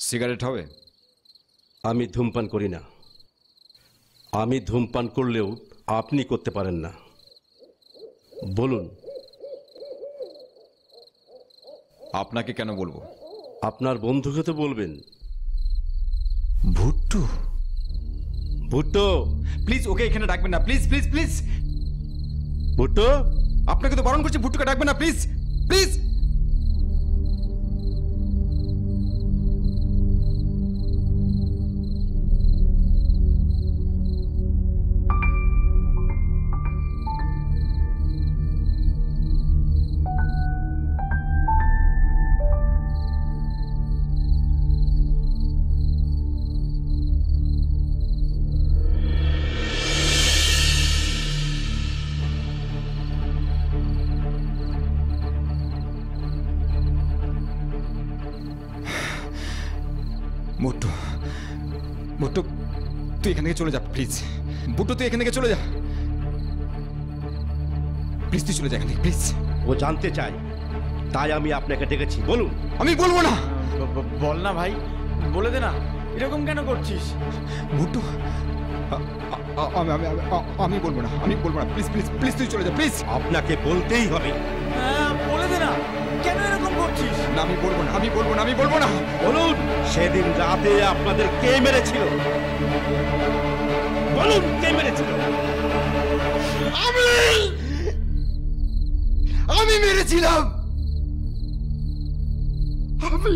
Cigarette হবে? আমি ধূমপান করি না। আমি ধূমপান করলেও আপনি করতে পারেন না। বলুন। আপনাকে কেন বলবো? আপনার বন্ধুকে তো বলবেন। ভুট্টু? ভুট্টো, প্লিজ ওকে এখানে ডাকবেন না, প্লিজ প্লিজ প্লিজ। ভুট্টো, আপনাকে তো বারণ করছি, ভুট্টুকে ডাকবেন না, প্লিজ প্লিজ। ভুট্টু, ভুট্টু তুই এখান থেকে চলে যা প্লিজ। ভুট্টু তুই এখান থেকে চলে যা প্লিজ, তুই চলে যা এখান থেকে প্লিজ। ও জানতে চাই, তাই আমি আপনাকে ডেকেছি। বলুন। আমি বলবো না। বল না ভাই, বলে দে না, এরকম কেন করছিস? ভুট্টু আমি বলবো না, আমি বলবো না, প্লিজ প্লিজ প্লিজ তুই চলে যা প্লিজ। আপনাকে বলতেই হবে। হ্যাঁ বলে দে না, কেন এরকম করছিস? না আমি বলবো না, আমি বলবো না, আমি বলবো না। বলুন, সেদিন রাতে আপনাদের কে মেরেছিল? বলুন, কে মেরেছিল? আমি মেরেছিলাম। আমি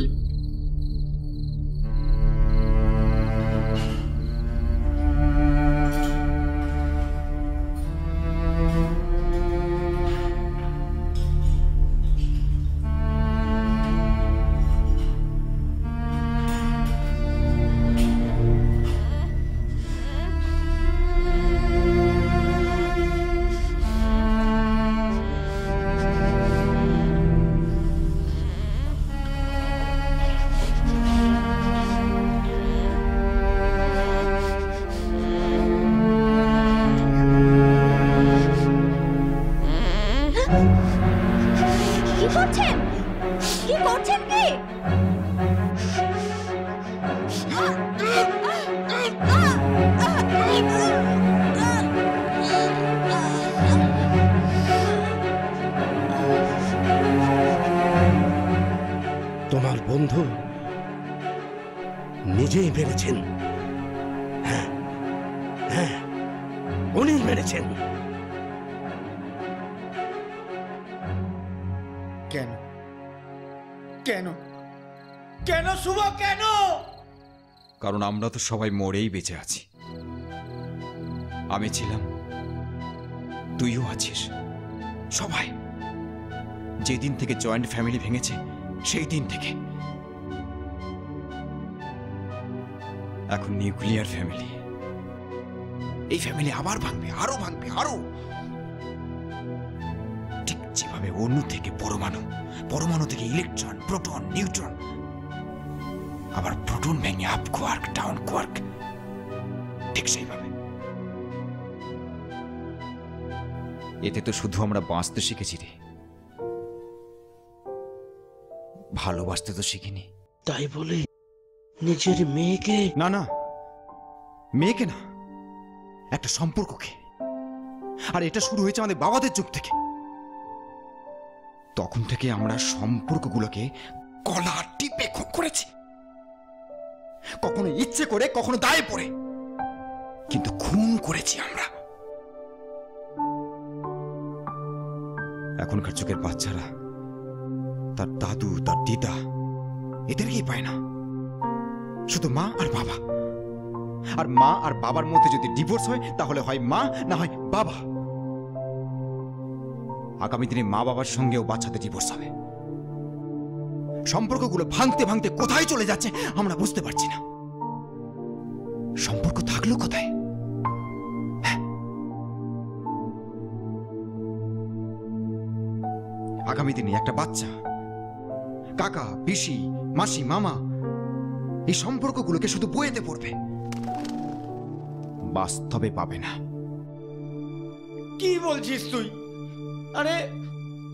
তোমার বন্ধু নিজেই মেরেছেন। হ্যাঁ হ্যাঁ, উনি মেরেছেন। কেন কেন কেন শুভ, কেন? কারণ আমরা তো সবাই মরেই বেঁচে আছি। আমি ছিলাম, তুইও আছিস, সবাই। যেদিন থেকে জয়েন্ট ফ্যামিলি ভেঙেছে সেই দিন থেকে এখন নিউক্লিয়ার ফ্যামিলি। এই ফ্যামিলি আবার ভাঙবে, আরো ভাঙবে, আরো। ঠিক যেভাবে অণু থেকে পরমাণু, পরমাণু থেকে ইলেকট্রন, প্রোটন, নিউট্রন, আবার প্রোটন ভেঙে আপ কোয়ার্ক, ডাউন কোয়ার্ক, ঠিক সেইভাবে। এতে তো শুধু আমরা বাঁচতে শিখেছি রে, ভালোবাসতে তো শিখিনি। তাই বলে নিজের মেয়েকে? না না, মেয়েকে না, একটা সম্পর্ককে। আর এটা শুরু হয়েছে আমাদের বাবাদের যুগ থেকে। তখন থেকে আমরা সম্পর্কগুলোকে গলা টিপে খুন করেছি, কখনো ইচ্ছে করে, কখনো দায়ে পড়ে, কিন্তু খুন করেছি আমরা। এখনকার যুগের বাচ্চারা তার দাদু, তার দিদা, এদেরকেই পায় না, শুধু মা আর বাবা। আর মা আর বাবার মধ্যে যদি ডিভোর্স হয় তাহলে হয় মা, না হয় বাবা। আগামী দিনে মা বাবার সঙ্গেও বাচ্চাদের ডিভোর্স হবে। সম্পর্কগুলো ভাঙতে ভাঙতে কোথায় চলে যাচ্ছে আমরা বুঝতে পারছি না। সম্পর্ক থাকলো কোথায়? আগামী দিনে একটা বাচ্চা কাকা, পিসি, মাসি, মামা, এই সম্পর্কগুলোকে শুধু বইতে পড়বে, বাস্তবে পাবে না। কি বলছিস তুই? আরে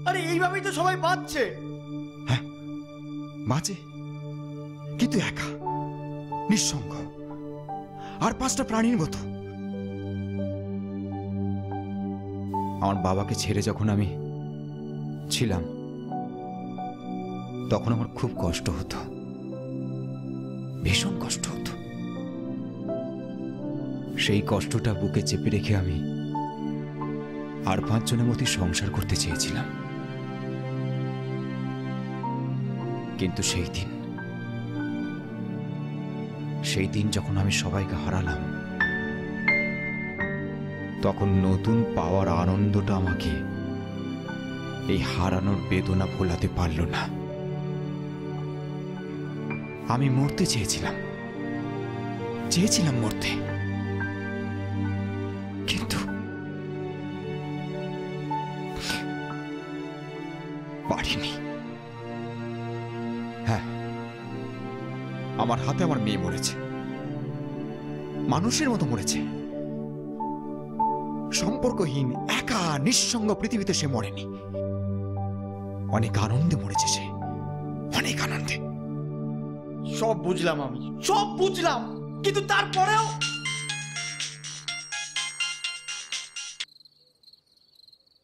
আরে এইভাবেই তো সবাই বাঁচছে। হ্যাঁ বাঁচে, কিন্তু একা। নিঃসঙ্গ, আর 5টা প্রাণীর মতো। আমার বাবাকে ছেড়ে যখন আমি ছিলাম, তখন আমার খুব কষ্ট হতো, ভীষণ কষ্ট হতো। সেই কষ্টটা বুকে চেপে রেখে আমি আর 5 জনের মতো সংসার করতে চেয়েছিলাম। কিন্তু সেই দিন যখন আমি সবাইকে হারালাম, তখন নতুন পাওয়ার আনন্দটা আমাকে এই হারানোর বেদনা ভোলাতে পারল না। আমি মরতে চেয়েছিলাম মরতে, কিন্তু পারিনি। হ্যাঁ, আমার হাতে আমার মেয়ে মরেছে, মানুষের মতো মরেছে, সম্পর্কহীন একা নিঃসঙ্গ পৃথিবীতে সে মরেনি। অনেক আনন্দে মরেছে সে, অনেক আনন্দে। সব বুঝলাম, আমি সব বুঝলাম, কিন্তু তারপরেও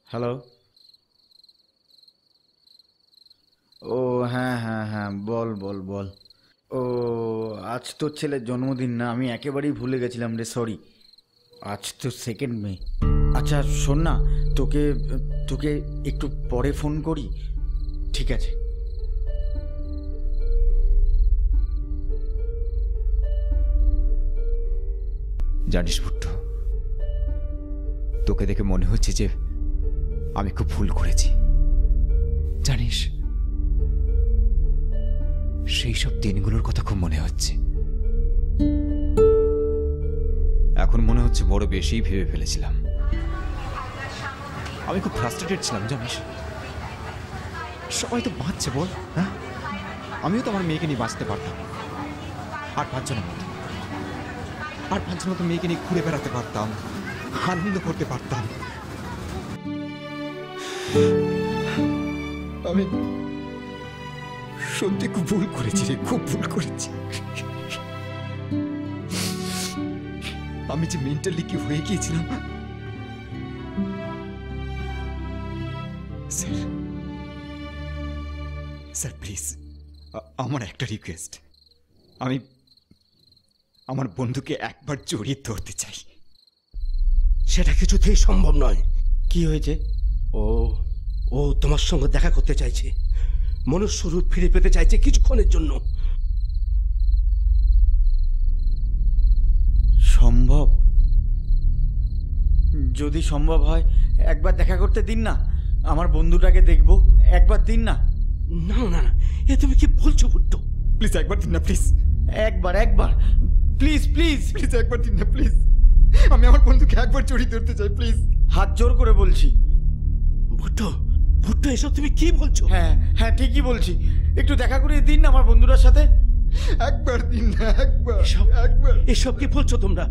হ্যালো। ও হ্যাঁ হ্যাঁ হ্যাঁ, বল বল বল। ও আজ তোর ছেলের জন্মদিন না, আমি একেবারেই ভুলে গেছিলাম রে, সরি। আজ তো 2 মে। আচ্ছা শোন না, তোকে তোকে একটু পরে ফোন করি, ঠিক আছে? জানিস ভুট্টো, তোকে দেখে মনে হচ্ছে যে আমি খুব ভুল করেছি। জানিস, সেই সব দিনগুলোর কথা খুব মনে হচ্ছে। এখন মনে হচ্ছে বড় বেশি ভেবে ফেলেছিলাম। আমি খুব ফ্রাস্ট্রেটেড ছিলাম, জানিস। সবাই তো বাঁচছে, বল। হ্যাঁ, আমিও তো আমার মেয়েকে নিয়ে বাঁচতে পারতাম, আর 5 জনের মতো মেয়েকে নিয়ে ঘুরে বেড়াতে পারতাম, আনন্দ করতে পারতাম। আমি সত্যি খুব ভুল করেছি রে, খুব ভুল করেছি। আমি যে মেন্টালি কি হয়ে গিয়েছিলাম। স্যার প্লিজ, আমার একটা রিকোয়েস্ট। আমি আমার বন্ধুকে একবার জড়িয়ে ধরতে চাই। সেটা কিছুতেই সম্ভব নয়। কি হয়েছে? ও তোমার সঙ্গে দেখা করতে চাইছে, মনুষ্য রূপ ফিরে পেতে চাইছে কিছুক্ষণের জন্য। সম্ভব? যদি সম্ভব হয় একবার দেখা করতে দিন না, আমার বন্ধুটাকে দেখবো, একবার দিন না। না না না, এ তুমি কি বলছো ভুট্টো? প্লিজ একবার দিন না, প্লিজ। একবার প্লিজ প্লিজ প্লিজ একবার দিন না, প্লিজ। আমি আমার বন্ধুকে একবার জড়িয়ে ধরতে চাই, প্লিজ। হাত জোর করে বলছি। ভুট্টো, এসব তুমি কি বলছো? হ্যাঁ হ্যাঁ, ঠিকই বলছি। একটু দেখা করিয়ে দিন না আমার বন্ধুটার সাথে। একবার দিন না, একবার। এসব কি বলছো তোমরা?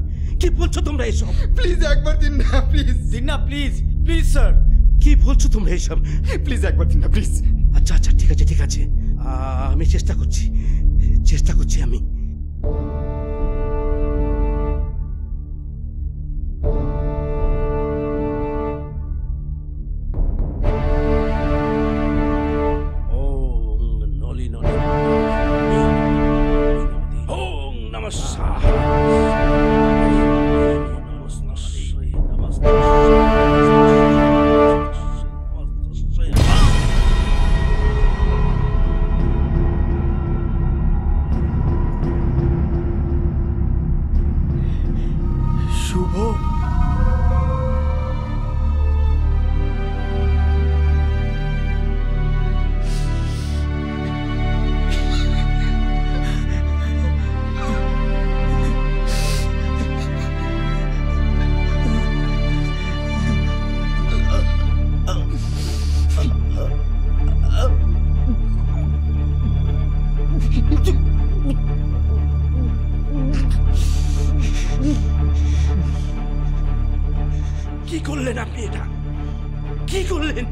এসব? প্লিজ একবার দিন না, প্লিজ। দিন না প্লিজ, প্লিজ স্যার। কি বলছো তোমরা এসব? প্লিজ একবার দিন না, প্লিজ। আচ্ছা ঠিক আছে, আমি চেষ্টা করছি আমি। শুভ, কি করলেন আপনি? এটা কি করলেন?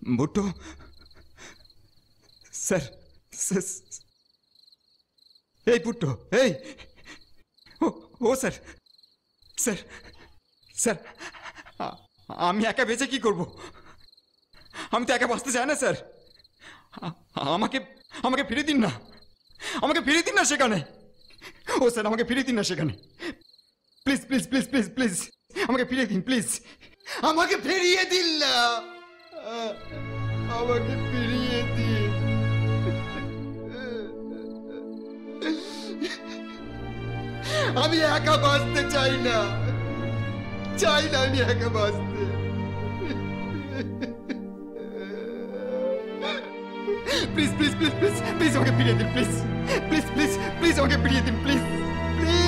ভুট্টো স্যার এই ভুট্টো এই ও স্যার স্যার স্যার আমি একা বেঁচে কি করব? আমি তো একা বাঁচতে চাই না স্যার। আমাকে আমাকে ফিরিয়ে দিন না, আমাকে ফিরিয়ে দিন না সেখানে। ও স্যার আমাকে ফিরিয়ে দিন না সেখানে, please please please please please আমাকে ফিরিয়ে দিন, প্লিজ আমাকে ফিরিয়ে দিন না, আমাকে ফিরিয়ে দিন। আমি একা বাঁচতে চাই না, আমি একা বাঁচতে। Please please please please please আমাকে ফিরিয়ে দিন, প্লিজ প্লিজ প্লিজ প্লিজ আমাকে ফিরিয়ে দিন, প্লিজ প্লিজ।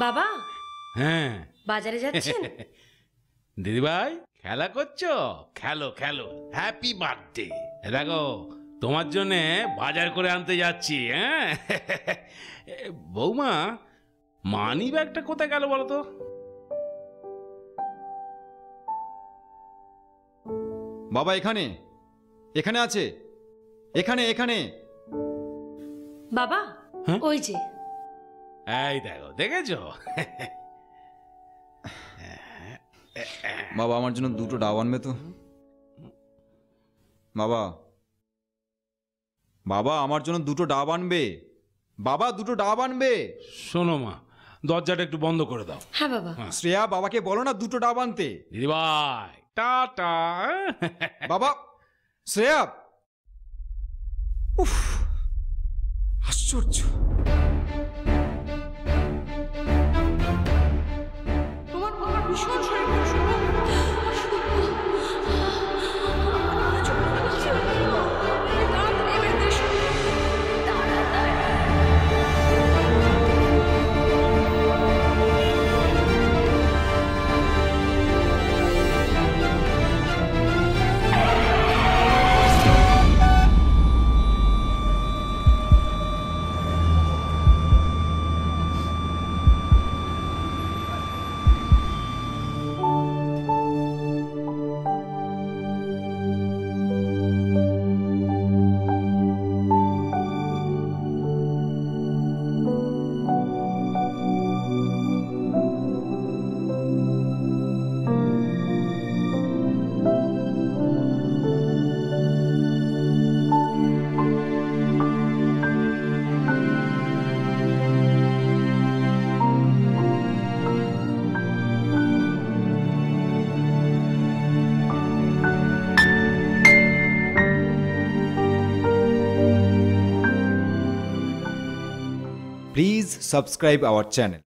বাবা, হ্যাঁ বাজারে যাচ্ছেন? দিদিভাই খেলা করছো? খেলো খেলো, হ্যাপি বার্থডে। দেখো তোমার জন্য বাজার করে আনতে যাচ্ছি। হ্যাঁ বৌমা, মানি ব্যাগটা কোথায় গেল বলো তো? বাবা এখানে, এখানে আছে, এখানে এখানে। বাবা, হ্যাঁ? ওই যে। এই দেখো, দেখেছো? বাবা আমার জন্য দুটো ডাব আনবে তো? বাবা, বাবা আমার জন্য দুটো ডাব আনবে, বাবা দুটো ডাব আনবে। শোনো মা, দরজাটা একটু বন্ধ করে দাও। হ্যাঁ বাবা। শ্রেয়া বাবাকে বলো না দুটো ডাব আনতে। দিদিভাই টাটা। বাবা, শ্রেয়া, উফ আশ্চর্য। তোমার বাবার ভীষণ শরীর খারাপ। Please subscribe our channel.